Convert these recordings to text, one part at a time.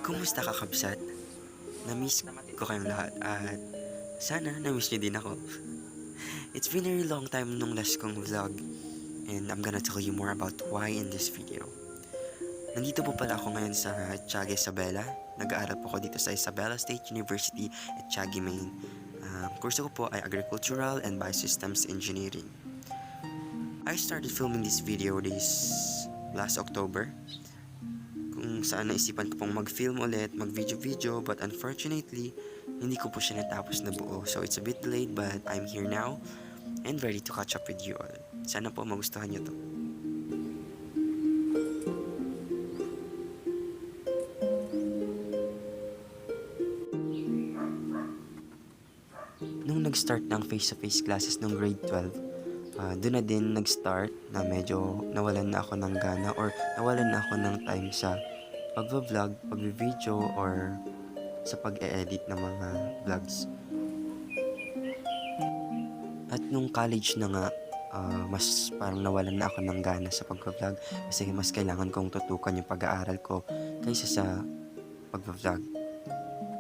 Kumusta ka, kabsat? Na-miss ko kayong lahat at sana na-miss niyo din ako. It's been a really long time nung last kong vlog and I'm gonna tell you more about why in this video. Nandito po pala ako ngayon sa Tiaga, Isabela. Nag-aaral po ako dito sa Isabela State University at Tiaga, Maine. Kurso ko po ay Agricultural and Biosystems Engineering. I started filming this video this last October, kung saan naisipan ko pong mag-film ulit, mag-video-video, but unfortunately, hindi ko po siya natapos na buo. So it's a bit delayed, but I'm here now and ready to catch up with you all. Sana po magustuhan nyo to. Nung nag-start ng face-to-face classes ng grade 12, doon na din nag-start na medyo nawalan na ako ng gana or nawalan na ako ng time sa pag-vlog, pag-video, or sa pag-e-edit ng mga vlogs. At nung college na nga, mas parang nawalan na ako ng gana sa pag-vlog kasi mas kailangan kong tutukan yung pag-aaral ko kaysa sa pag-vlog.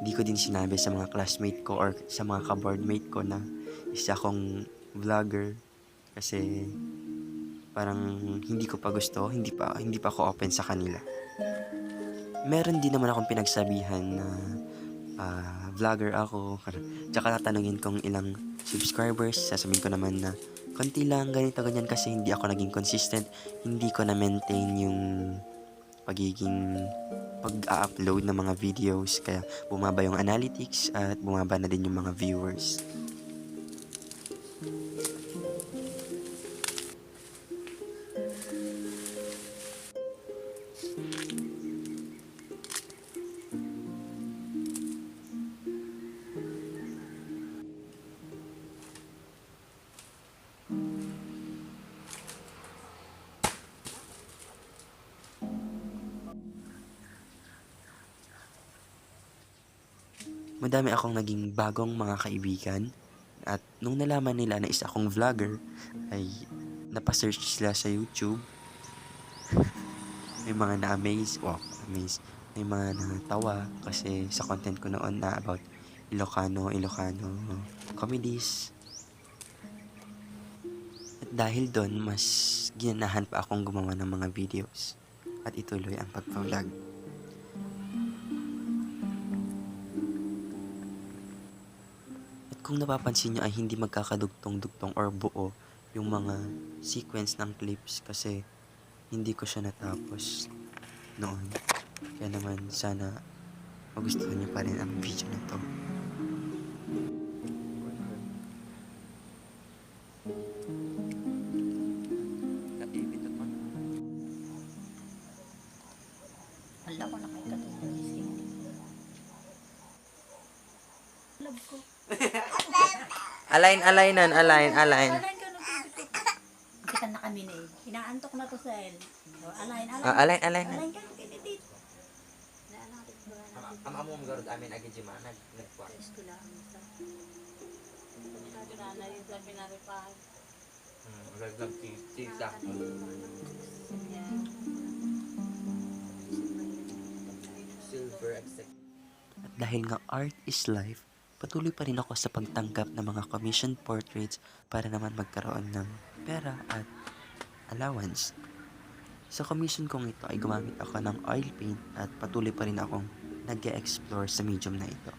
Hindi ko din sinabi sa mga classmate ko or sa mga ka-boardmate ko na isa akong vlogger kasi parang hindi ko pa gusto, hindi pa ako open sa kanila. Meron din naman akong pinagsabihan na vlogger ako. Tsaka tatanungin kong ilang subscribers, sasabihin ko naman na konti lang, ganito ganyan kasi hindi ako naging consistent, hindi ko na maintain yung pagiging pag-upload ng mga videos, kaya bumaba yung analytics at bumaba na din yung mga viewers. Madami akong naging bagong mga kaibigan at nung nalaman nila na isa akong vlogger ay napasearch sila sa YouTube. May mga na-amaze, may mga natawa kasi sa content ko noon na about Ilocano comedies. At dahil doon, mas ginanahan pa akong gumawa ng mga videos at ituloy ang pagpa-vlog. Kung napapansin nyo ay hindi magkakadugtong-dugtong or buo yung mga sequence ng clips kasi hindi ko siya natapos noon. Kaya naman sana magustuhan nyo pa rin ang video na to. Wala ko nakita dito gising. Love ko. Align. Align ka na Hindi ka nakaminig. Inaantok na to sa el. Align. Align. Align ka. Tititit. Ang among garod amin agi di man nagkuha. Gusto lang. Sabi na yung sabi na rin pa. Raglag tita. Silver exact. At dahil nga art is life, patuloy pa rin ako sa pagtanggap ng mga commission portraits para naman magkaroon ng pera at allowance. Sa commission kong ito ay gumamit ako ng oil paint at patuloy pa rin akong nag-e-explore sa medium na ito.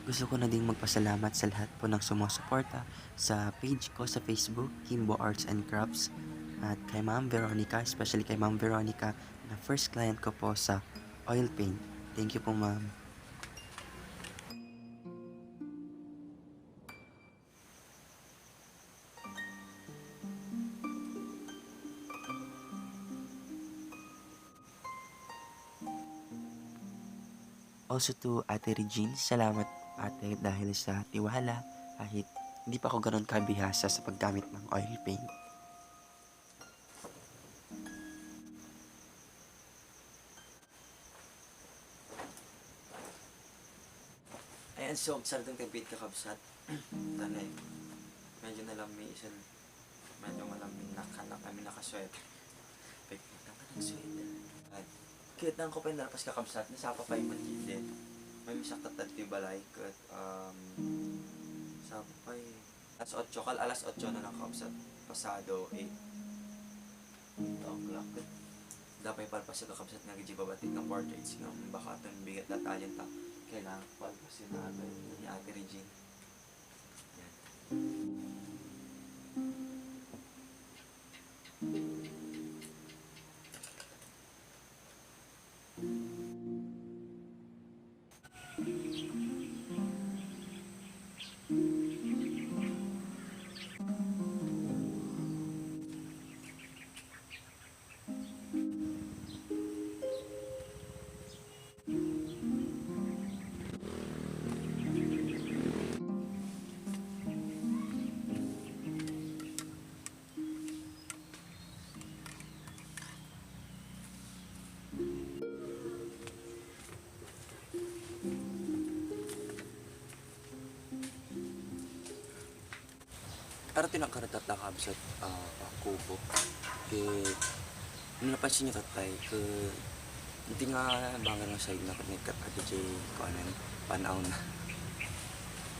Gusto ko na ding magpasalamat sa lahat po ng sumusuporta sa page ko sa Facebook, Kimbo Arts and Crafts, at kay Ma'am Veronica, especially kay Ma'am Veronica, na first client ko po sa oil paint. Thank you po, Ma'am. Also to Ate Regine, salamat Ate, dahil sa tiwala, kahit hindi pa ako ganun kabihasa sa paggamit ng oil paint. Ayan, so, sarang tipid ka kabsat. Tanay, medyo nalamisan. Medyo malamig na kanak kami nakaswet. Pagkita ka ng sweater. At kita ko pa yung nalapas kakabsat, nasapa pa yung magigilid. May misak tatat di balay kat sapa pa alas 8, alas 8 na lang kabsat. Pasado 8 o'clock. Dapat palpas yung kakabsat nga giji babatik ng portraits nga baka itong bigat na talent ta. Kailangan palpas yung natin ni Ate Regine. Yan. Araw tinakaratat na kabsat kubo. Kaya, ano napansin niyo tatay, hindi nga bangar nga sa'yo na connect at DJ ko anan, panaw na.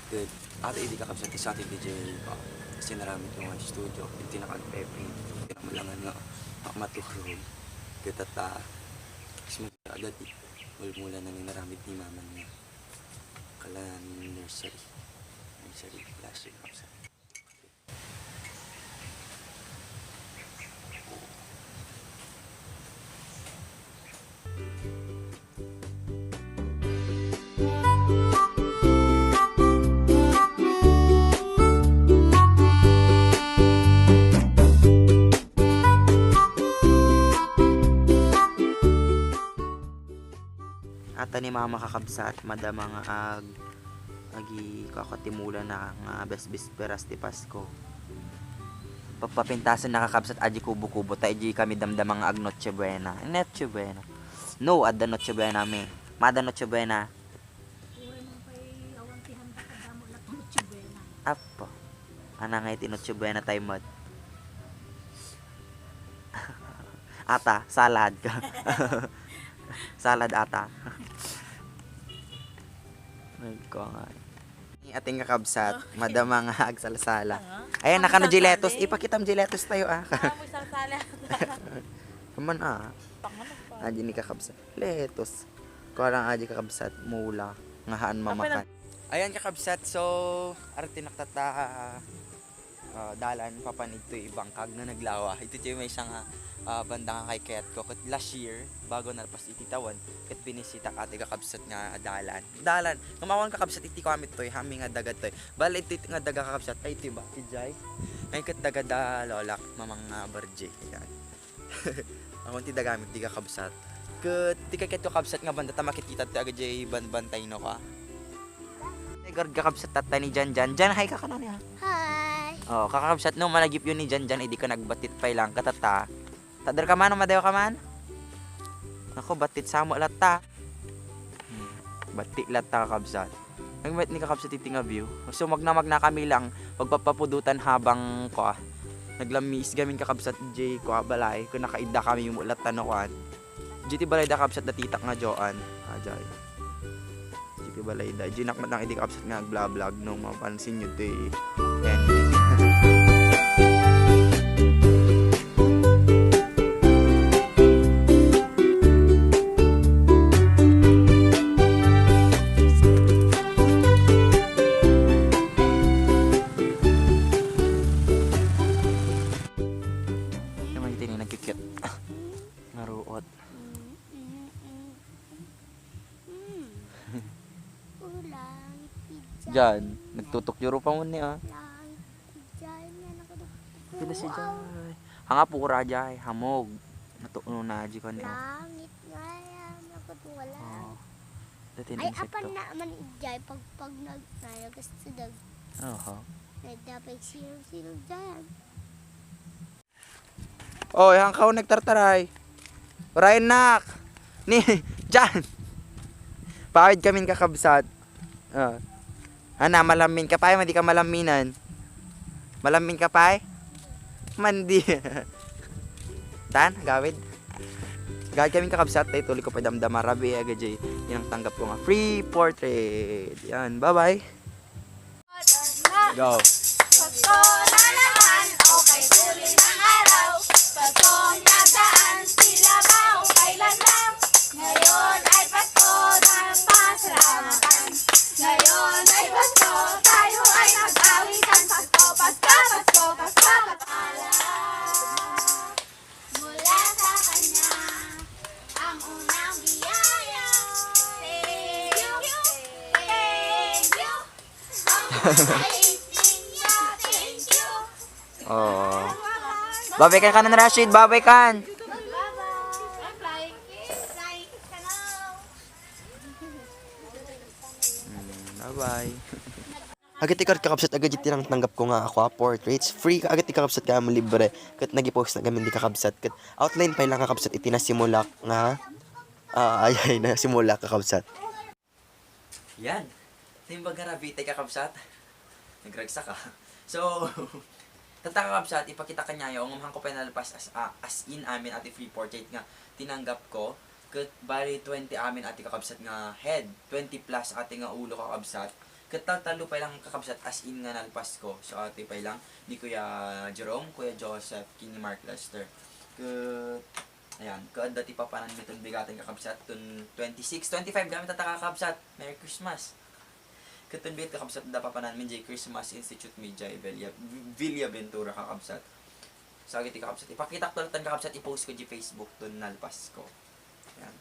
Kaya, ate hindi ka kabsat, isa ate DJ pa. Kasi naramit yung mga studio, hindi nakag-pepping, hindi na malangan nga maturog. Kaya tata, mas agad mula na ni naramit ni mama niya. Kala nursery last year kabsat. Ata ni mama kakabsat, madama nga agi kakatimulan na nga besperas ti Pasko. Pagpapintasan nakakabsat aji kubo-kubo ta aji kami damdam nga ag Noche Buena. Noche Buena. No, adda Noche Buena me. Mada Noche Buena. Uray mo pa'y awantihan ka kadamo na itong Noche-Buena. Apo. Ana nga iti Noche Buena time mod. Ata, salad ka. Salad ata. Ay ko nga. Ating kakabsat, madama nga agsalasala. Ayan, nakano giletos. Ipakita mo giletos tayo Amoy sarsala. Kaman Pangalan pa. Aji ni kakabsat. Letos. Kurang aji kakabsat mula ngahaan mamakan. Ayan kakabsat, so arte naktata dalan papanig to ibang kag na naglawa. Ito yung may isang banda nga kay Ket ko. Last year, bago na pas ititawan, ket binisita ati kakabsat nga dalan. Dalan, ngamawan kakabsat iti ko amit to, hami nga dagat to. Bal iti nga daga kakabsat, ay iti ba? Iti jay? Ay ket daga da lolak, mamang barje. Yan. Akong ti dagamit di kakabsat. Ket ti ket kakabsat nga banda ta makikita ti aga jay bantay no ka. Gard kakabsat tatay ni Jan. Hi ka kanon ya. Hi. Oh, kakabsat no malagip yun ni Jan, hindi ka nagbatit pa lang katata. Tadar ka man, madayo ka man. Ako, batit sa mo lata. Batit lata kakabsat. Nagbat ni kakabsat itinga view. So magna kami lang, pagpapapudutan habang ko naglamis gamin kakabsat J ko balay. Kung nakaida kami yung lata no kuan. GT balay da kakabsat na titak nga Joan. Ajay. GT balay da. Ginak matang idi kakabsat nga vlog nung mapansin nyo to ending. Naruot. Ulang pizza. Diyan, nagtutukyuro pa mo niya. Lang pizza na nakadukot. Pila si Jay. Hanga pura Jay, hamog. Natuno na di ka niya. Langit nga yan nakatuwala. Oh. Dati Ay, apan na man ijay pag nagnayagas sa dag. Oo. Na dapat sino dyan. Oh, yang kau nagtartaray. Ryan nak. Ni, Jan. Pawid kami kakabsat. Ana, malamin ka pa, hindi ka malaminan. Malamin ka pa? Mandi. Tan, gawid. Gawid kami kakabsat, ay tuloy ko pa damdama. Rabi, agad yung tanggap ko nga. Free portrait. Yan, bye-bye. Go. Pasko na naman, okay tuloy ng araw. Pasko nadaan, sila ba o kailan lang? Ngayon ay Pasko ng pasalamatan. Ngayon ay Pasko, tayo ay nag-awitan. Pasko, Pasko, Pasko, Pasko, Pasko. Mula sa kanya, ang unang biyaya. Thank you, thank you. Oh. Babay kan na Rashid, babay kan. Bye-bye. Agad ikar kakabsat agad yung tinang tanggap ko nga ako portraits. Free agad ikakabsat ka mo libre. Kat nagipost na gamin di kakabsat. Kat outline pa lang kakabsat itinasimula nga. Ay na simula kakabsat. Yan. Timbaga Ravite kakabsat. Nagragsa ka. So, tatakakabsat, ipakita ka niya yung umahang ko pa nalpas as in amin ati free portrait nga tinanggap ko. Kat bali 20 amin ati kakabsat nga head. 20 plus ati nga ulo kakabsat. Kat talo pa lang kakabsat as in nga nalpas ko. So ati pa lang ni Kuya Jerome, Kuya Joseph, kini Mark Lester. Kat ayan, kad dati pa panan mi ton bigatin kakabsat ton 26, 25 gamit tatakakabsat. Merry Christmas. Katun bit kakabsat da pa panan mi J Christmas Institute Media Villa Ventura kakabsat. So agiti kakabsat ipakita ko tan kakabsat i-post ko di Facebook ton nalpas ko. Yan.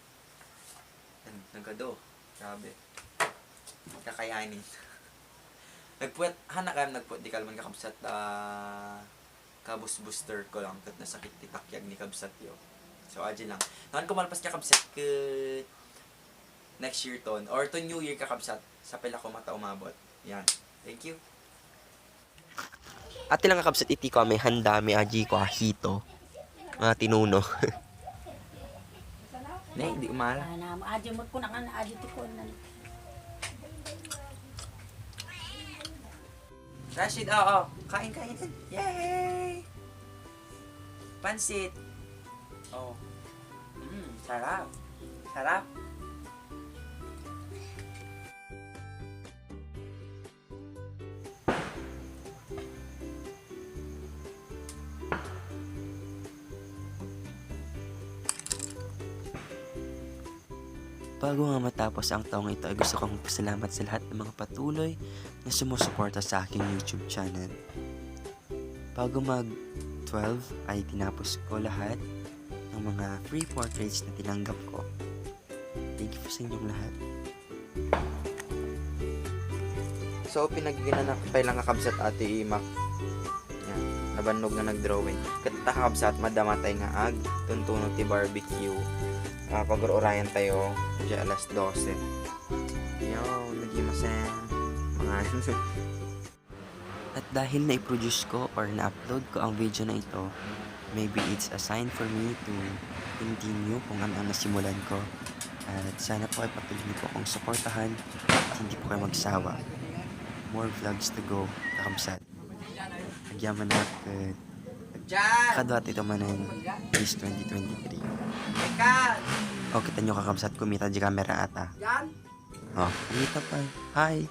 Yan, nagkado. Grabe. Kakayanin. Nagpuwet, nagpuwet di kalman kakabsat kabus booster ko lang kat nasakit titakyag ni kabsat yo. So aji lang. Nahan ko malpas kakabsat ke next year ton or to new year kakabsat sa pila ko mata umabot. Yan. Thank you. Ati lang kakabsat iti ko may handa may aji ko ahito. Mga tinuno. Ne, di umala. Adyo mo ko na kan adyo ti ko na. Rashid, oo. Kain. Yay! Pansit. Oh. Sarap. Sarap. Bago nga matapos ang taong ito ay gusto kong pasalamat sa lahat ng mga patuloy na sumusuporta sa aking YouTube channel. Bago mag 12 ay tinapos ko lahat ng mga free portraits na tinanggap ko. Thank you po sa inyong lahat. So, pinagiginan pa lang kakabsat ate Imak. Yan. Nabanog na nag-drawing. Katakakabsat, madamatay nga ag. Tuntuno ti barbecue. Pag-urayan tayo. Diyan alas 12. Yo, nagimasen. Mga At dahil na-produce ko or na-upload ko ang video na ito, maybe it's a sign for me to continue kung ano ang nasimulan ko. At sana po ay patuloy niyo po akong suportahan at hindi po kayo magsawa. More vlogs to go, kakamsat. Nagyaman na kadwat ito manan is 2023. O, kita nyo kakamsat kumita di camera ata. O, kumita pa. Hi!